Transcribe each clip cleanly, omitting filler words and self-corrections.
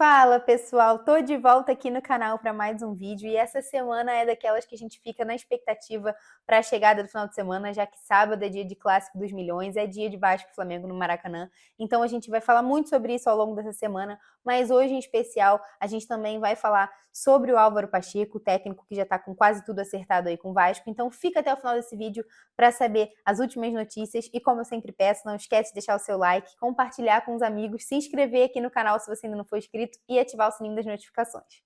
Fala pessoal, tô de volta aqui no canal para mais um vídeo e essa semana é daquelas que a gente fica na expectativa para a chegada do final de semana, já que sábado é dia de Clássico dos Milhões, é dia de Vasco e Flamengo no Maracanã, então a gente vai falar muito sobre isso ao longo dessa semana, mas hoje em especial a gente também vai falar sobre o Álvaro Pacheco, o técnico que já está com quase tudo acertado aí com o Vasco, então fica até o final desse vídeo para saber as últimas notícias e como eu sempre peço, não esquece de deixar o seu like, compartilhar com os amigos, se inscrever aqui no canal se você ainda não for inscrito e ativar o sininho das notificações.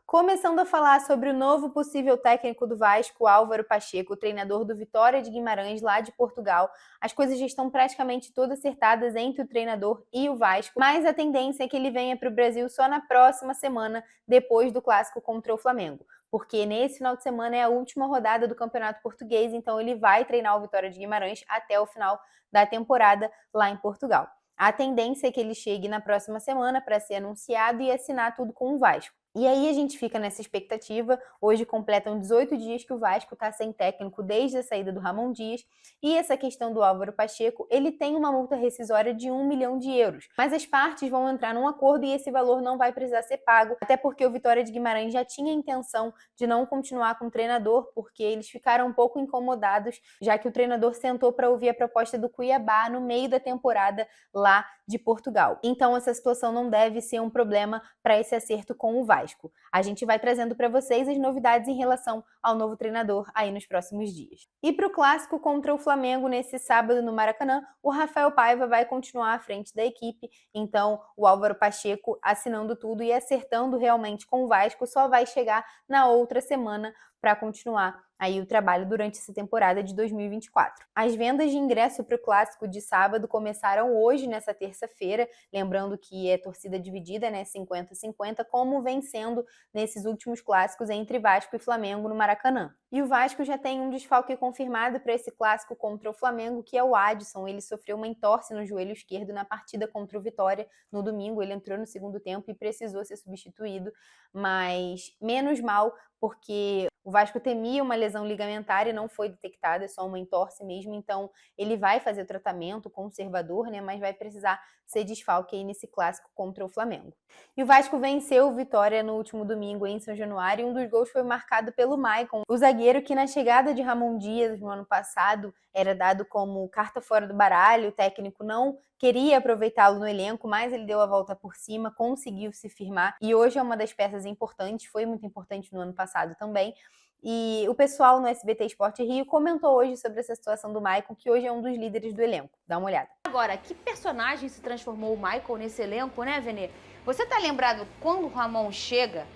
Começando a falar sobre o novo possível técnico do Vasco, Álvaro Pacheco, treinador do Vitória de Guimarães, lá de Portugal. As coisas já estão praticamente todas acertadas entre o treinador e o Vasco, mas a tendência é que ele venha para o Brasil só na próxima semana, depois do clássico contra o Flamengo. Porque nesse final de semana é a última rodada do Campeonato Português, então ele vai treinar o Vitória de Guimarães até o final da temporada lá em Portugal. A tendência é que ele chegue na próxima semana para ser anunciado e assinar tudo com o Vasco. E aí a gente fica nessa expectativa, hoje completam 18 dias que o Vasco está sem técnico desde a saída do Ramon Dias, e essa questão do Álvaro Pacheco, ele tem uma multa rescisória de 1 milhão de euros, mas as partes vão entrar num acordo e esse valor não vai precisar ser pago, até porque o Vitória de Guimarães já tinha a intenção de não continuar com o treinador, porque eles ficaram um pouco incomodados, já que o treinador sentou para ouvir a proposta do Cuiabá no meio da temporada lá de Portugal. Então essa situação não deve ser um problema para esse acerto com o Vasco. A gente vai trazendo para vocês as novidades em relação ao novo treinador aí nos próximos dias. E para o clássico contra o Flamengo nesse sábado no Maracanã, o Rafael Paiva vai continuar à frente da equipe, então o Álvaro Pacheco assinando tudo e acertando realmente com o Vasco só vai chegar na outra semana para continuar aí o trabalho durante essa temporada de 2024. As vendas de ingresso para o clássico de sábado começaram hoje, nessa terça-feira, lembrando que é torcida dividida, né, 50-50, como vem sendo nesses últimos clássicos entre Vasco e Flamengo no Maracanã. E o Vasco já tem um desfalque confirmado para esse clássico contra o Flamengo, que é o Adson. Ele sofreu uma entorse no joelho esquerdo na partida contra o Vitória no domingo. Ele entrou no segundo tempo e precisou ser substituído, mas menos mal, porque o Vasco temia uma lesão ligamentar e não foi detectada, é só uma entorse mesmo, então ele vai fazer o tratamento conservador, né, mas vai precisar ser desfalque aí nesse clássico contra o Flamengo. E o Vasco venceu o Vitória no último domingo em São Januário, e um dos gols foi marcado pelo Maicon, o zagueiro que na chegada de Ramon Dias no ano passado era dado como carta fora do baralho, o técnico não queria aproveitá-lo no elenco, mas ele deu a volta por cima, conseguiu se firmar e hoje é uma das peças importantes, foi muito importante no ano passado também. E o pessoal no SBT Esporte Rio comentou hoje sobre essa situação do Maicon, que hoje é um dos líderes do elenco. Dá uma olhada. Agora, que personagem se transformou o Michael nesse elenco, né, Vene? Você tá lembrado quando o Ramon chega,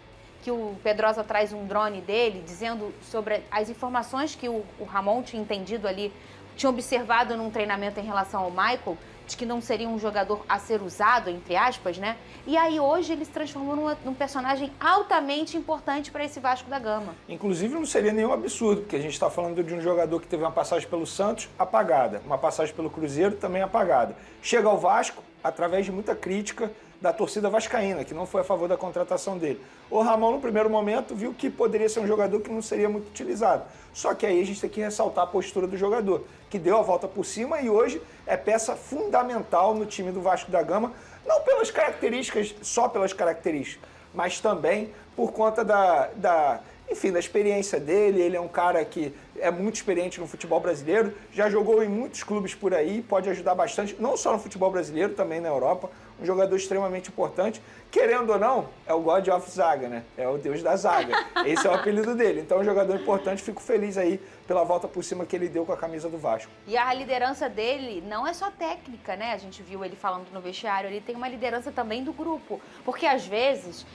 que o Pedrosa traz um drone dele, dizendo sobre as informações que o Ramon tinha entendido ali, tinha observado num treinamento em relação ao Michael, de que não seria um jogador a ser usado, entre aspas, né? E aí hoje ele se transformou num personagem altamente importante para esse Vasco da Gama. Inclusive não seria nenhum absurdo, porque a gente está falando de um jogador que teve uma passagem pelo Santos apagada, uma passagem pelo Cruzeiro também apagada. Chega ao Vasco através de muita crítica da torcida vascaína, que não foi a favor da contratação dele. O Ramon, no primeiro momento, viu que poderia ser um jogador que não seria muito utilizado. Só que aí a gente tem que ressaltar a postura do jogador, que deu a volta por cima e hoje é peça fundamental no time do Vasco da Gama, não pelas características, só pelas características, mas também por conta da experiência dele. Ele é um cara que é muito experiente no futebol brasileiro, já jogou em muitos clubes por aí, pode ajudar bastante, não só no futebol brasileiro, também na Europa, um jogador extremamente importante, querendo ou não, é o God of Zaga, né? É o Deus da zaga, esse é o apelido dele, então é um jogador importante, fico feliz aí pela volta por cima que ele deu com a camisa do Vasco. E a liderança dele não é só técnica, né? A gente viu ele falando no vestiário, ele tem uma liderança também do grupo, porque às vezes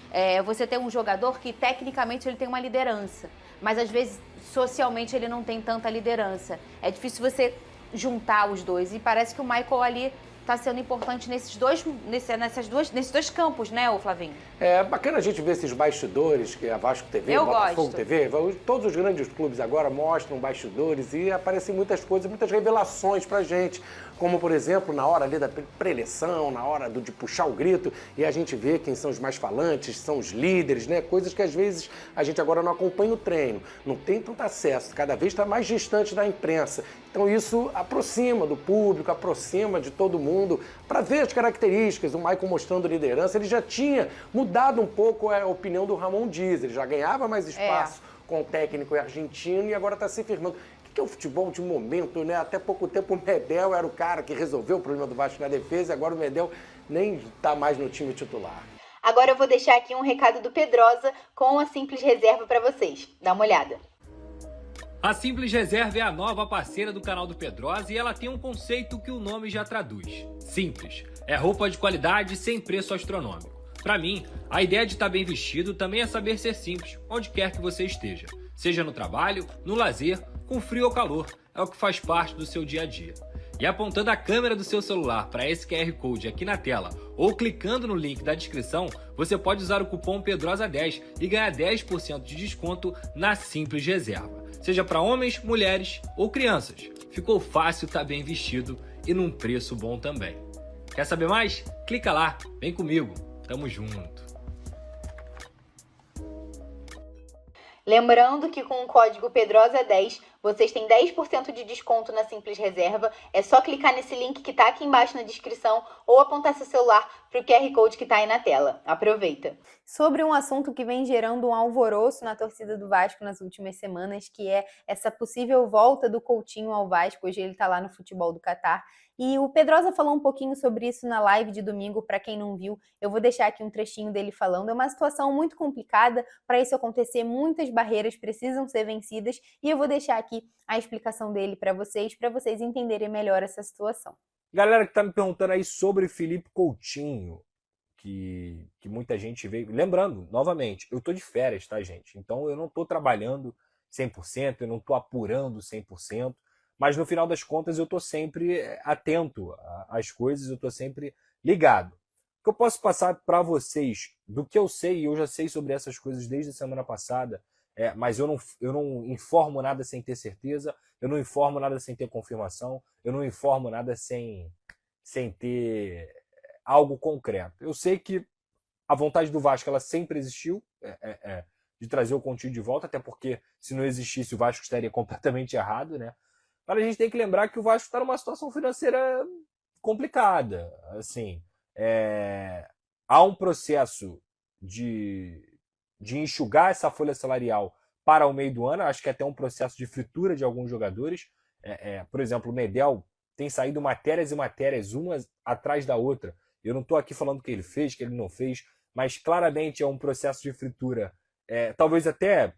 você tem um jogador que tecnicamente ele tem uma liderança, mas às vezes socialmente ele não tem tanta liderança. É difícil você juntar os dois e parece que o Michael ali está sendo importante nesses dois campos, né, ô Flavinho? É bacana a gente ver esses bastidores, que a Vasco TV, Eu Botafogo gosto. TV, todos os grandes clubes agora mostram bastidores e aparecem muitas coisas, muitas revelações pra gente, como, por exemplo, na hora ali da preleção, na hora de puxar o grito, e a gente vê quem são os mais falantes, são os líderes, né, coisas que às vezes a gente agora não acompanha o treino, não tem tanto acesso, cada vez está mais distante da imprensa. Então isso aproxima do público, aproxima de todo mundo, fundo para ver as características. O Maicon mostrando liderança, ele já tinha mudado um pouco a opinião do Ramon Díaz, ele já ganhava mais espaço com o técnico argentino e agora está se firmando. O que é o futebol de momento, né? Até pouco tempo o Medel era o cara que resolveu o problema do Vasco na defesa e agora o Medel nem está mais no time titular. Agora eu vou deixar aqui um recado do Pedrosa com a Simples Reserva para vocês. Dá uma olhada. A Simples Reserva é a nova parceira do canal do Pedrosa e ela tem um conceito que o nome já traduz. Simples. É roupa de qualidade sem preço astronômico. Para mim, a ideia de estar bem vestido também é saber ser simples, onde quer que você esteja. Seja no trabalho, no lazer, com frio ou calor. É o que faz parte do seu dia a dia. E apontando a câmera do seu celular para esse QR Code aqui na tela ou clicando no link da descrição, você pode usar o cupom PEDROSA10 e ganhar 10% de desconto na Simples Reserva. Seja para homens, mulheres ou crianças. Ficou fácil estar bem vestido e num preço bom também. Quer saber mais? Clica lá, vem comigo, tamo junto. Lembrando que com o código PEDROSA10 vocês têm 10% de desconto na Simples Reserva. É só clicar nesse link que está aqui embaixo na descrição ou apontar seu celular para o QR Code que está aí na tela. Aproveita! Sobre um assunto que vem gerando um alvoroço na torcida do Vasco nas últimas semanas, que é essa possível volta do Coutinho ao Vasco. Hoje ele está lá no futebol do Catar. E o Pedrosa falou um pouquinho sobre isso na live de domingo, para quem não viu, eu vou deixar aqui um trechinho dele falando. É uma situação muito complicada, para isso acontecer muitas barreiras precisam ser vencidas e eu vou deixar aqui a explicação dele para vocês entenderem melhor essa situação. Galera que tá me perguntando aí sobre Felipe Coutinho, que muita gente veio... Lembrando, novamente, eu tô de férias, tá, gente? Então eu não tô trabalhando 100%, eu não tô apurando 100%, mas no final das contas eu tô sempre atento às coisas, eu tô sempre ligado. O que eu posso passar para vocês do que eu sei, e eu já sei sobre essas coisas desde a semana passada, mas eu não informo nada sem ter certeza, eu não informo nada sem ter confirmação, eu não informo nada sem ter algo concreto. Eu sei que a vontade do Vasco ela sempre existiu, de trazer o Coutinho de volta, até porque se não existisse o Vasco estaria completamente errado, né? Mas a gente tem que lembrar que o Vasco está numa situação financeira complicada. Assim, há um processo de enxugar essa folha salarial para o meio do ano. Acho que é até um processo de fritura de alguns jogadores. Por exemplo, o Medel tem saído matérias e matérias, umas atrás da outra. Eu não estou aqui falando que ele fez, que ele não fez, mas claramente é um processo de fritura, talvez até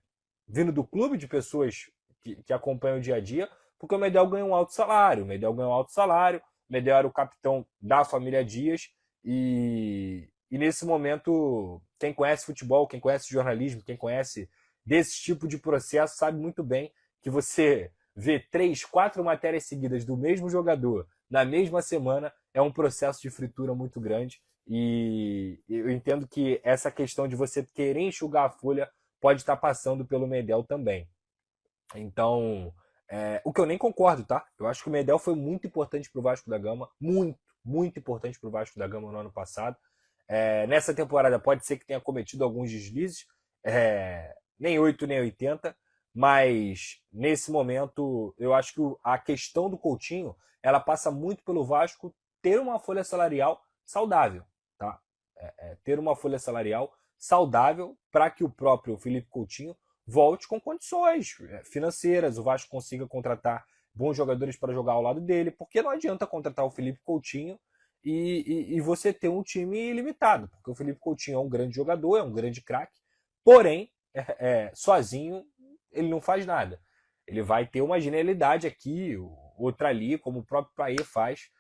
vindo do clube, de pessoas que acompanham o dia a dia, porque o Medel ganha um alto salário. O Medel era o capitão da família Dias e nesse momento, quem conhece futebol, quem conhece jornalismo, quem conhece desse tipo de processo, sabe muito bem que você vê 3, 4 matérias seguidas do mesmo jogador na mesma semana é um processo de fritura muito grande e eu entendo que essa questão de você querer enxugar a folha pode estar passando pelo Medel também. Então, o que eu nem concordo, tá? Eu acho que o Medel foi muito importante para o Vasco da Gama, muito importante para o Vasco da Gama no ano passado. Nessa temporada pode ser que tenha cometido alguns deslizes, nem 8 nem 80, mas nesse momento eu acho que a questão do Coutinho ela passa muito pelo Vasco ter uma folha salarial saudável, tá? Ter uma folha salarial saudável para que o próprio Felipe Coutinho volte com condições financeiras, o Vasco consiga contratar bons jogadores para jogar ao lado dele, porque não adianta contratar o Felipe Coutinho e você ter um time ilimitado, porque o Felipe Coutinho é um grande jogador, é um grande craque, porém, sozinho ele não faz nada. Ele vai ter uma genialidade aqui, outra ali, como o próprio Payet faz,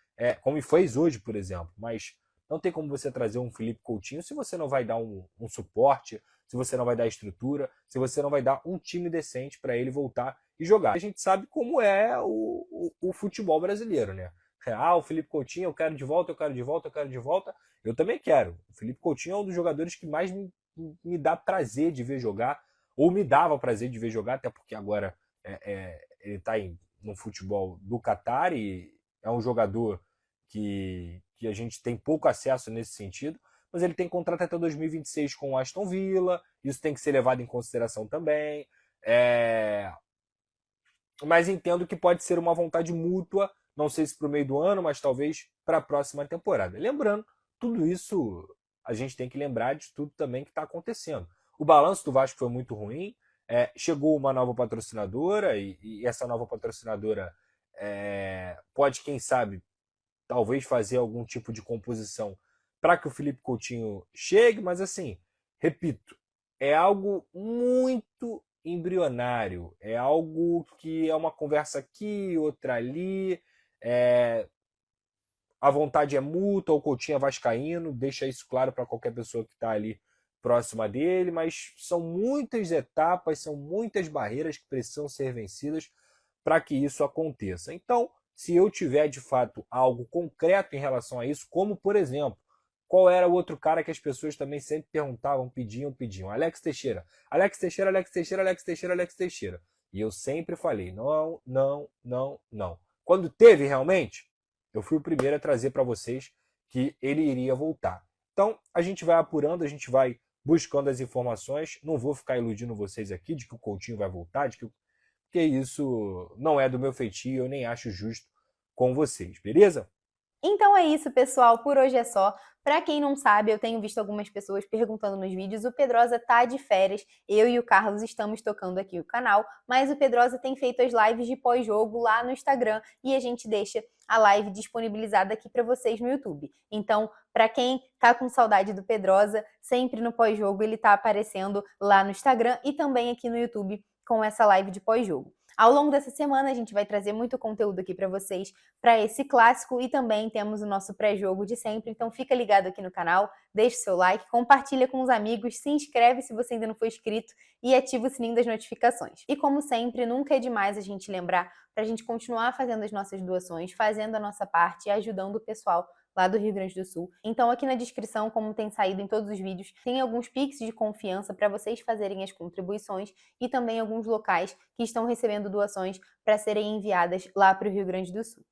como fez hoje, por exemplo, mas não tem como você trazer um Felipe Coutinho se você não vai dar um suporte, se você não vai dar estrutura, se você não vai dar um time decente para ele voltar e jogar. A gente sabe como é o futebol brasileiro, né? O Felipe Coutinho, eu quero de volta, eu quero de volta, eu quero de volta. Eu também quero. O Felipe Coutinho é um dos jogadores que mais me dá prazer de ver jogar, ou me dava prazer de ver jogar, até porque agora ele está no futebol do Catar e é um jogador que a gente tem pouco acesso nesse sentido, mas ele tem contrato até 2026 com o Aston Villa, isso tem que ser levado em consideração também. Mas entendo que pode ser uma vontade mútua, não sei se para o meio do ano, mas talvez para a próxima temporada. Lembrando, tudo isso, a gente tem que lembrar de tudo também que está acontecendo. O balanço do Vasco foi muito ruim, chegou uma nova patrocinadora e essa nova patrocinadora pode, quem sabe, talvez fazer algum tipo de composição para que o Felipe Coutinho chegue, mas assim, repito, é algo muito embrionário, é algo que é uma conversa aqui, outra ali, a vontade é mútua, o Coutinho é vascaíno, deixa isso claro para qualquer pessoa que está ali próxima dele, mas são muitas etapas, são muitas barreiras que precisam ser vencidas para que isso aconteça. Então, se eu tiver de fato algo concreto em relação a isso, como por exemplo, qual era o outro cara que as pessoas também sempre perguntavam, pediam, Alex Teixeira. Alex Teixeira, Alex Teixeira, Alex Teixeira, Alex Teixeira. E eu sempre falei, não, não, não, não. Quando teve realmente, eu fui o primeiro a trazer para vocês que ele iria voltar. Então, a gente vai apurando, a gente vai buscando as informações. Não vou ficar iludindo vocês aqui de que o Coutinho vai voltar, porque isso não é do meu feitio, eu nem acho justo com vocês, beleza? Então é isso, pessoal. Por hoje é só. Para quem não sabe, eu tenho visto algumas pessoas perguntando nos vídeos, o Pedrosa tá de férias, eu e o Carlos estamos tocando aqui o canal, mas o Pedrosa tem feito as lives de pós-jogo lá no Instagram e a gente deixa a live disponibilizada aqui para vocês no YouTube. Então, para quem tá com saudade do Pedrosa, sempre no pós-jogo ele tá aparecendo lá no Instagram e também aqui no YouTube com essa live de pós-jogo. Ao longo dessa semana, a gente vai trazer muito conteúdo aqui para vocês para esse clássico e também temos o nosso pré-jogo de sempre. Então fica ligado aqui no canal, deixa o seu like, compartilha com os amigos, se inscreve se você ainda não for inscrito e ativa o sininho das notificações. E como sempre, nunca é demais a gente lembrar para a gente continuar fazendo as nossas doações, fazendo a nossa parte e ajudando o pessoal lá do Rio Grande do Sul. Então aqui na descrição, como tem saído em todos os vídeos, tem alguns Pix de confiança para vocês fazerem as contribuições e também alguns locais que estão recebendo doações para serem enviadas lá para o Rio Grande do Sul.